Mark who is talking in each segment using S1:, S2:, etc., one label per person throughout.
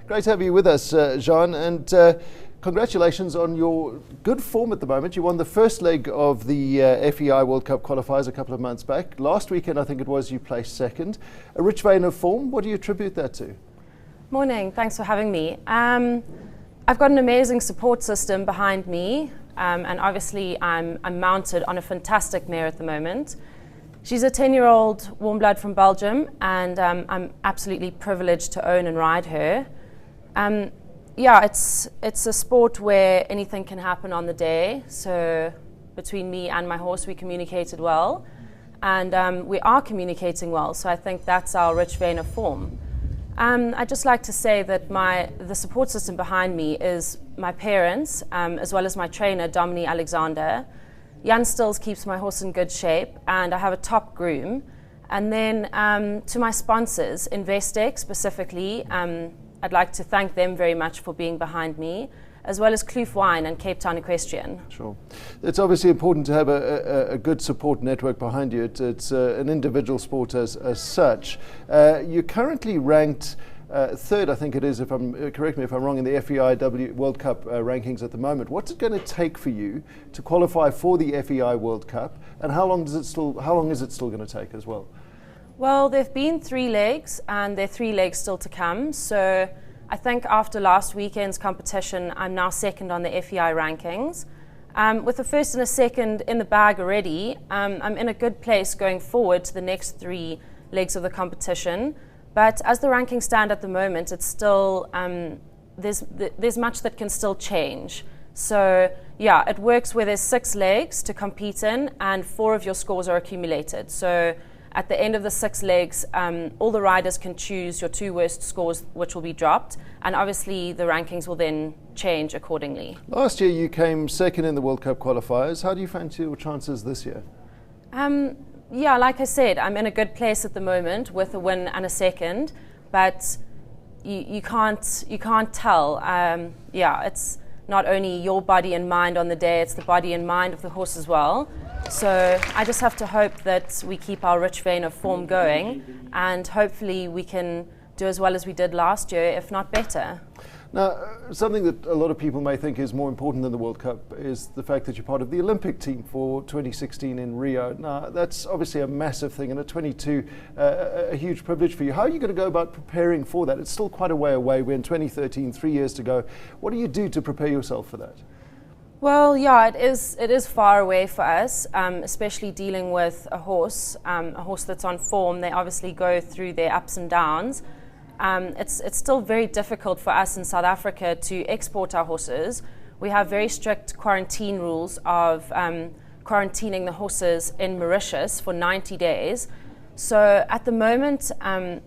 S1: Great to have you with us, Jeanne, and congratulations on your good form at the moment. You won the first leg of the FEI World Cup qualifiers a couple of months back. Last weekend, I think it was, you placed second. A rich vein of form. What do you attribute that to?
S2: Morning, thanks for having me. I've got an amazing support system behind me, and obviously I'm mounted on a fantastic mare at the moment. She's a 10-year-old warm blood from Belgium, and I'm absolutely privileged to own and ride her. Yeah, it's a sport where anything can happen on the day. So between me and my horse, we communicated well, and we are communicating well. So I think that's our rich vein of form. I'd just like to say that the support system behind me is my parents, as well as my trainer, Dominique Alexander. Jan Stills keeps my horse in good shape, and I have a top groom. And then to my sponsors, Investec specifically, I'd like to thank them very much for being behind me, as well as Kloof Wine and Cape Town Equestrian.
S1: Sure. It's obviously important to have a good support network behind you. It's an individual sport as such. You're currently ranked third, I think it is, correct me if I'm wrong, in the FEI World Cup rankings at the moment. What's it going to take for you to qualify for the FEI World Cup, and how long is it still going to take as well?
S2: Well, there've been 3 legs, and there are 3 legs still to come. So I think after last weekend's competition, I'm now second on the FEI rankings. With a first and a second in the bag already, I'm in a good place going forward to the next 3 legs of the competition. But as the rankings stand at the moment, it's still there's much that can still change. So yeah, it works where there's 6 legs to compete in, and 4 of your scores are accumulated. So at the end of the 6 legs, all the riders can choose your 2 worst scores, which will be dropped, and obviously the rankings will then change accordingly.
S1: Last year you came second in the World Cup qualifiers. How do you fancy your chances this year?
S2: Yeah, like I said, I'm in a good place at the moment with a win and a second, but you can't tell. Yeah, it's not only your body and mind on the day, it's the body and mind of the horse as well. So I just have to hope that we keep our rich vein of form going, and hopefully we can do as well as we did last year, if not better.
S1: Now, something that a lot of people may think is more important than the World Cup is the fact that you're part of the Olympic team for 2016 in Rio. Now, that's obviously a massive thing, and at 22, a huge privilege for you. How are you going to go about preparing for that? It's still quite a way away. We're in 2013, 3 years to go. What do you do to prepare yourself for that?
S2: Well, yeah, it is far away for us, especially dealing with a horse that's on form. They obviously go through their ups and downs. It's still very difficult for us in South Africa to export our horses. We have very strict quarantine rules of quarantining the horses in Mauritius for 90 days. So at the moment,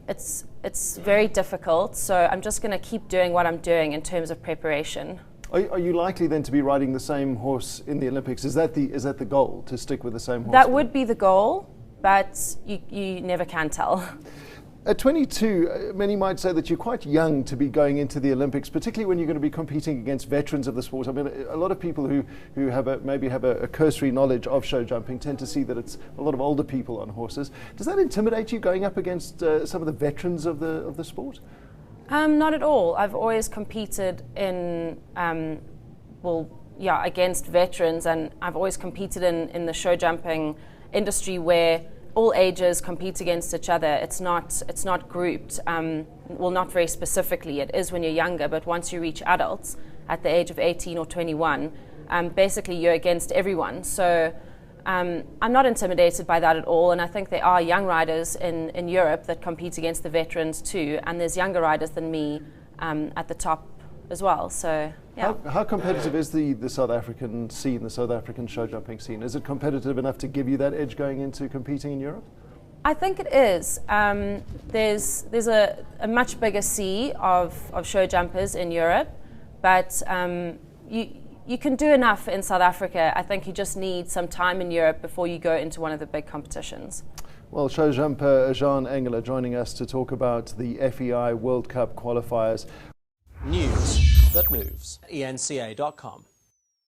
S2: it's very difficult. So I'm just going to keep doing what I'm doing in terms of preparation.
S1: Are you likely then to be riding the same horse in the Olympics? Is that the goal, to stick with the same horse?
S2: That would be the goal, but you never can tell.
S1: At 22, many might say that you're quite young to be going into the Olympics, particularly when you're going to be competing against veterans of the sport. I mean, a lot of people who maybe have a cursory knowledge of show jumping tend to see that it's a lot of older people on horses. Does that intimidate you, going up against some of the veterans of the sport?
S2: Not at all. I've always competed in, against veterans, and I've always competed in the show jumping industry where all ages compete against each other. It's not grouped. Well, not very specifically. It is when you're younger, but once you reach adults at the age of 18 or 21, basically you're against everyone. So I'm not intimidated by that at all, and I think there are young riders in Europe that compete against the veterans too, and there's younger riders than me at the top as well. So yeah.
S1: How competitive is the South African scene, the South African show jumping scene? Is it competitive enough to give you that edge going into competing in Europe?
S2: I think it is. There's a much bigger sea of show jumpers in Europe, but you can do enough in South Africa. I think you just need some time in Europe before you go into one of the big competitions.
S1: Well, showjumper Jeanne Engela joining us to talk about the FEI World Cup qualifiers.
S3: News that moves. eNCA.com.